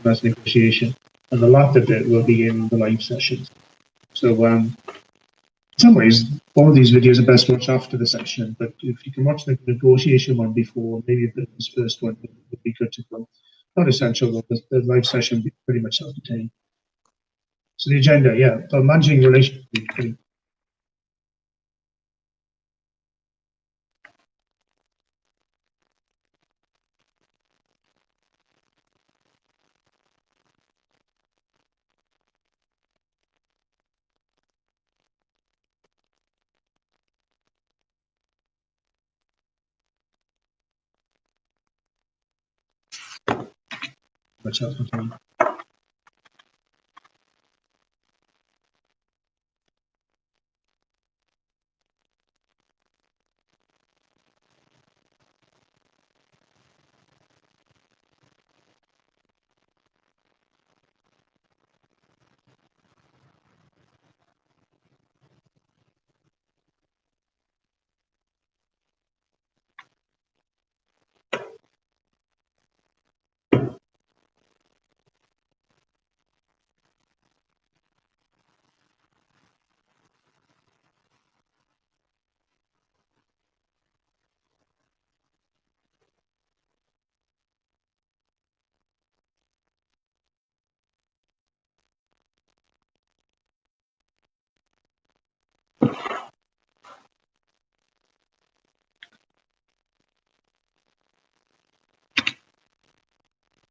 that's negotiation, and the latter bit will be in the live sessions. So in some ways, all of these videos are best watched after the session, but if you can watch the negotiation one before, maybe this first one would be good to go. Not essential, but the live session will be pretty much self-contained. So the agenda, yeah, so managing relationships. Much self-contained.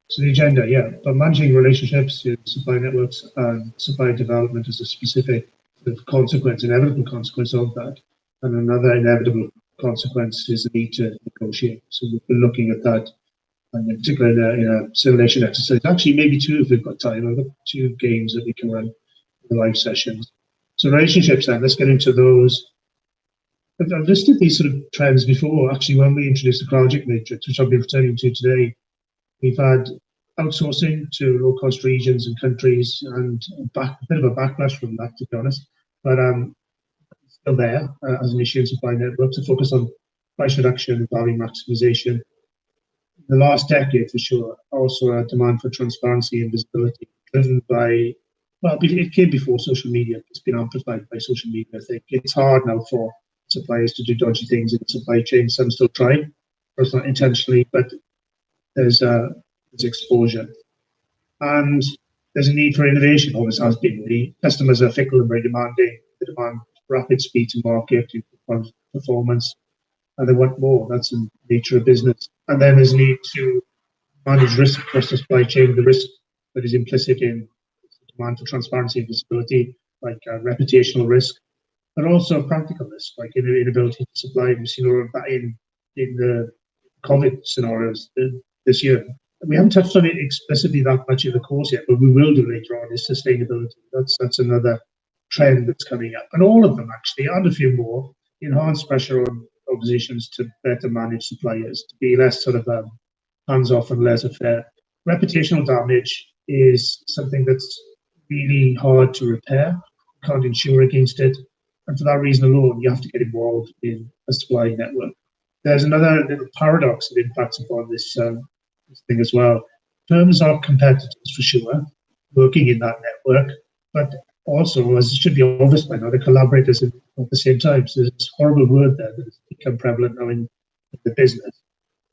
So the agenda, yeah, but managing relationships, supply networks, and supply development is a specific consequence, inevitable consequence of that. And another inevitable consequence is the need to negotiate. So we've been looking at that, and in particular in a simulation exercise. Actually, maybe two if we've got time. I've got two games that we can run in the live sessions. So relationships then, let's get into those. I've listed these sort of trends before, actually, when we introduced the CrowdStrike matrix, which I'll be returning to today. We've had outsourcing to low-cost regions and countries, and a bit of a backlash from that, to be honest. But still there as an issue in supply networks, to focus on price reduction and value maximization. In the last decade, for sure, also a demand for transparency and visibility, driven by, well, it came before social media. It's been amplified by social media, I think. It's hard now for suppliers to do dodgy things in the supply chain. Some still try, perhaps not intentionally, but there's exposure. And there's a need for innovation, always has been. The customers are fickle and very demanding. They demand rapid speed to market, performance, and they want more. That's the nature of business. And then there's a need to manage risk across the supply chain, the risk that is implicit in demand for transparency and visibility, like reputational risk, but also practical risk, like inability to supply. We've seen all of that in the COVID scenarios this year. We haven't touched on it explicitly that much in the course yet, but we will do later on, is sustainability. That's another trend that's coming up. And all of them, actually, and a few more, enhance pressure on organizations to better manage suppliers, to be less sort of hands-off and laissez-faire. Reputational damage is something that's really hard to repair. You can't insure against it. And for that reason alone, you have to get involved in a supply network. There's another little paradox that impacts upon this thing as well. Firms are competitors for sure, working in that network, but also, as it should be obvious by now, the collaborators at the same time. So there's this horrible word there that has become prevalent now in the business.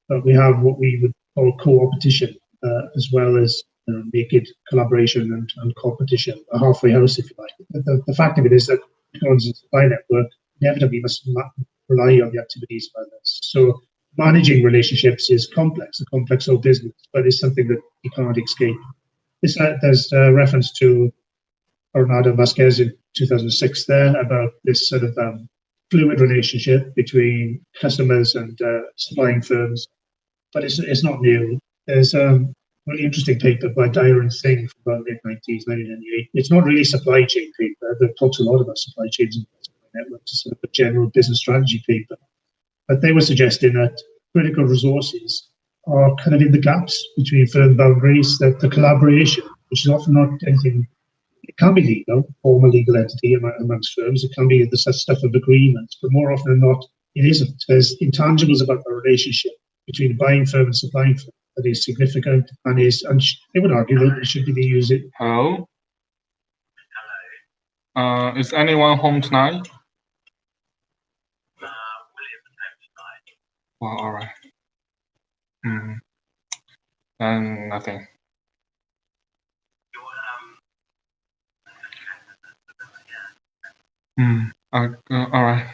But we have what we would call co-opetition, as well as naked collaboration and competition, a halfway house, if you like. The fact of it is that because it's a supply network, inevitably must rely on the activities of others. So managing relationships is complex, a complex old business, but it's something that you can't escape. There's a reference to Coronado Vasquez in 2006 there about this sort of fluid relationship between customers and supplying firms, but it's not new. There's a really interesting paper by Dyer and Singh from about mid-90s, 1998. It's not really a supply chain paper that talks a lot about supply chains and supply networks. It's sort of a general business strategy paper. But they were suggesting that critical resources are kind of in the gaps between firm boundaries, that the collaboration, which is often not anything, it can be legal, form a legal entity amongst firms, it can be the stuff of agreements, but more often than not, it isn't. There's intangibles about the relationship between the buying firm and supplying firm that is significant and they would argue that it should be used. Hello? Is anyone home tonight? Well, all right. And nothing. All right.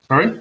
Sorry?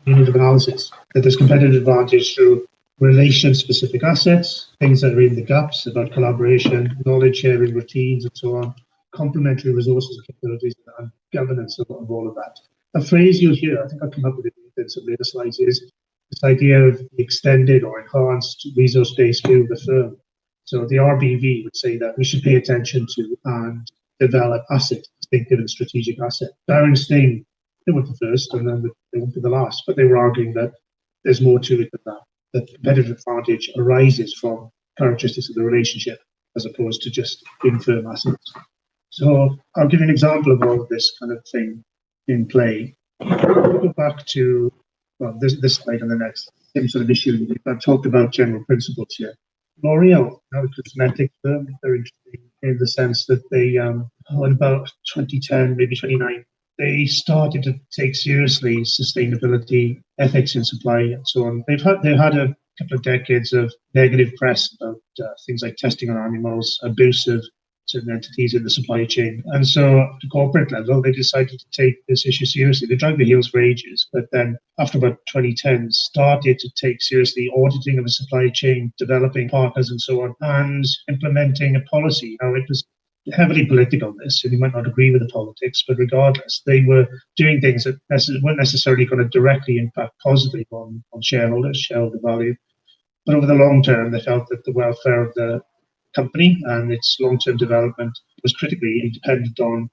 Unit of analysis, that there's competitive advantage through relation-specific assets, things that are in the gaps about collaboration, knowledge sharing, routines, and so on, complementary resources and capabilities, and governance of all of that. A phrase you'll hear, I think I'll come up with it in some later slides, is this idea of the extended or enhanced resource-based view of the firm. So the RBV would say that we should pay attention to and develop asset, distinctive and strategic asset. Darren Sting, they weren't the first and then they won't be the last, but they were arguing that there's more to it than that, that competitive advantage arises from characteristics of the relationship as opposed to just in-firm assets. So I'll give you an example of all of this kind of thing in play. We'll go back to this slide on the next, same sort of issue. I've talked about general principles here. L'Oreal, now a cosmetic firm, they're interesting in the sense that they, in about 2010, maybe 29, they started to take seriously sustainability, ethics in supply, and so on. They've had a couple of decades of negative press about things like testing on animals, abuse of certain entities in the supply chain. And so at the corporate level, they decided to take this issue seriously. They dragged their heels for ages, but then after about 2010, started to take seriously auditing of the supply chain, developing partners and so on, and implementing a policy. Now, it was heavily political, this, and you might not agree with the politics, but regardless, they were doing things that weren't necessarily going to directly impact positively on shareholders, shareholder value. But over the long term, they felt that the welfare of the company and its long-term development was critically dependent on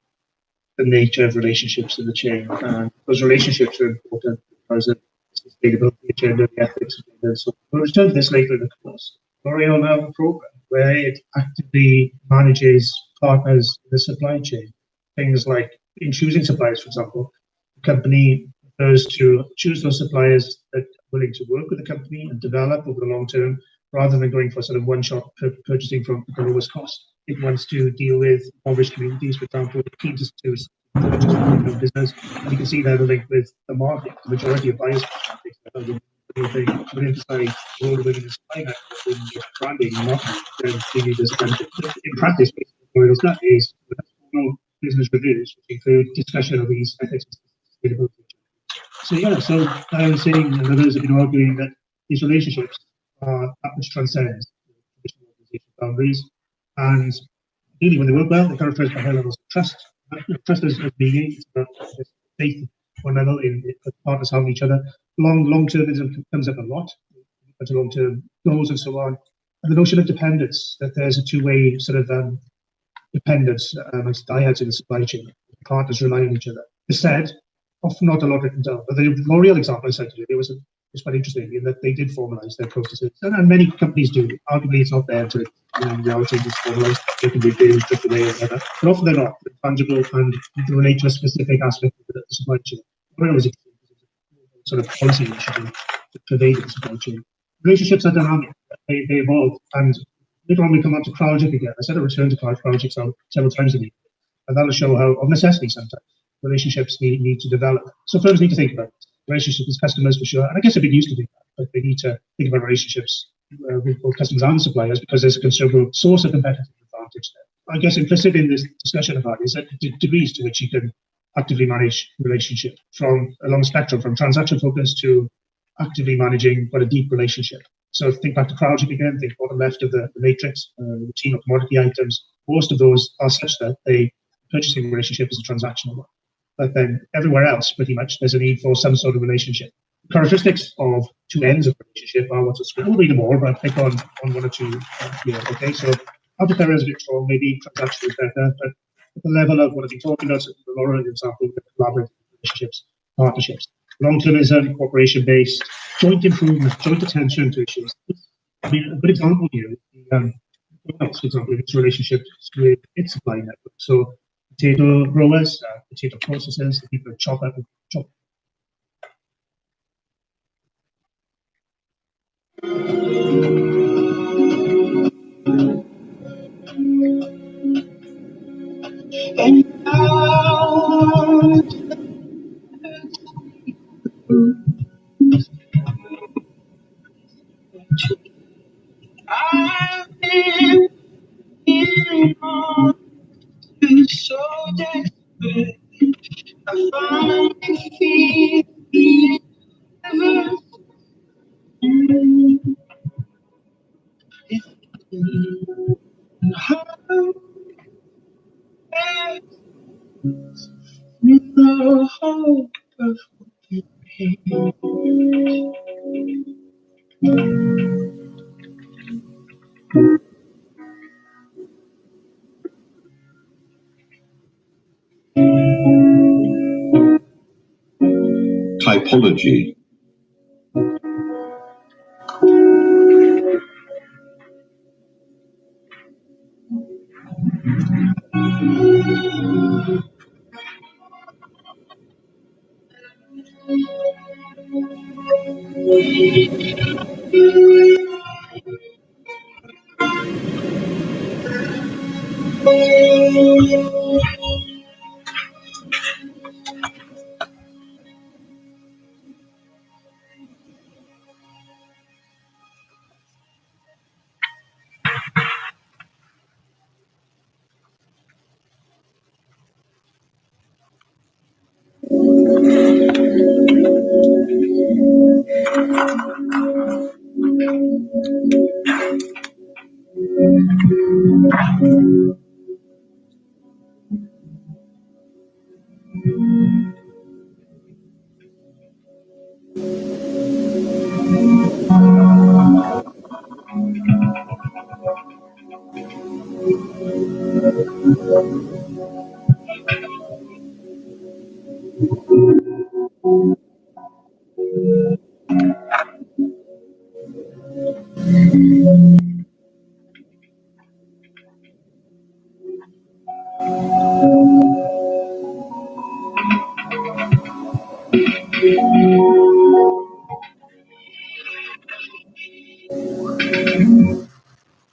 the nature of relationships in the chain. And those relationships are important because of the sustainability agenda, the ethics agenda, and so on. We'll return to this later in the course. L'Oreal now have a program where it actively manages partners in the supply chain. Things like in choosing suppliers, for example, the company prefers to choose those suppliers that are willing to work with the company and develop over the long term, rather than going for sort of one-shot purchasing from the lowest cost. It wants to deal with impoverished communities, for example, keen to purchase from business. And you can see that the link with the market. The majority of buyers they emphasize the role of women in supply network in branding and marketing. Then they need this benefit. In practice, what it does is business reviews, which include discussion of these ethics and sustainability. So yeah, so I'm saying, and others have been arguing that these relationships that which transcends traditional organizational boundaries, and really when they work well, they're characterized by high levels of trust. Trust is being faith at one level in partners having each other. Long-termism comes up a lot, long-term goals and so on. And the notion of dependence, that there's a two-way sort of dependence amongst diehards in the supply chain. Partners rely on each other. This said, often not a lot written down. But the L'Oreal example I cited today was quite interesting in that they did formalize their processes, and many companies do. Arguably, it's not there to reality it's formalized. They can be doing AAA or whatever, but often they're not. They're tangible and relate to a specific aspect of the supply chain. L'Oreal was sort of policy initiative to pervade the supply chain. Relationships are dynamic, they evolve, and later on we come on to CrowdLogic again. I said I return to CrowdLogic several times a week, and that'll show how, of necessity sometimes, relationships need to develop. So firms need to think about relationships with customers for sure, and I guess they've been used to doing that, but they need to think about relationships with both customers and suppliers, because there's a considerable source of competitive advantage there. I guess implicit in this discussion about is that degrees to which you can actively manage relationship from along the spectrum, from transaction focus to actively managing but a deep relationship. So think back to CrowdLogic again, think bottom left of the matrix, the team of commodity items. Most of those are such that the purchasing relationship is a transactional one. But then everywhere else, pretty much, there's a need for some sort of relationship. Characteristics of two ends of the relationship are what's at screen. We'll read them all, but I'll pick on one or two here. Okay, so Alpha is a bit strong, maybe transaction is better, but at the level of what I've been talking about, the Laura example, collaborative relationships, partnerships, long-termism, cooperation-based, joint improvement, joint attention to issues. I mean, a good example here, for example, in its relationship with its supply network. So potato growers, potato processors, the people who chop up. So desperate, I finally feel no hope of typology.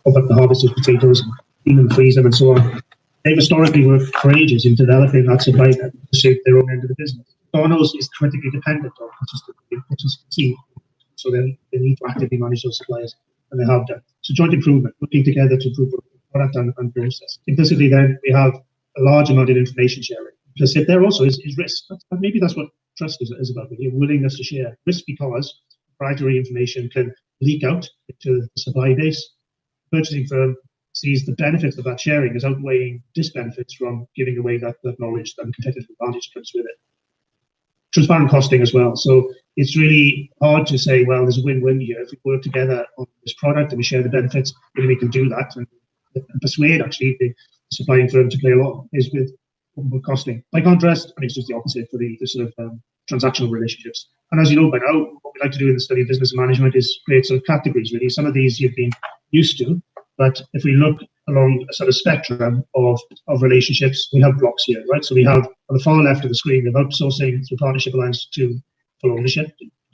About the harvest of potatoes, clean and freeze them and so on. They've historically worked for ages in developing that supply network to shape their own end of the business. Domino's is critically dependent on consistency, so they need to actively manage those suppliers, and they have done. So joint improvement, working together to improve product and process. Implicitly then, we have a large amount of information sharing. Implicit there also is risk. Maybe that's what trust is about, really, a willingness to share. Risk because proprietary information can leak out into the supply base. Purchasing firm sees the benefits of that sharing as outweighing disbenefits from giving away that knowledge and competitive advantage comes with it. Transparent costing as well. So it's really hard to say, well, there's a win-win here. If we work together on this product and we share the benefits, then we can do that and persuade actually the supplying firm to play along is with costing. By contrast, I mean, it's just the opposite for the sort of transactional relationships. And as you know by now, what we like to do in the study of business management is create sort of categories, really. Some of these you've been used to, but if we look along a sort of spectrum of relationships, we have blocks here, right? So we have on the far left of the screen, we have outsourcing through partnership alliance to for ownership.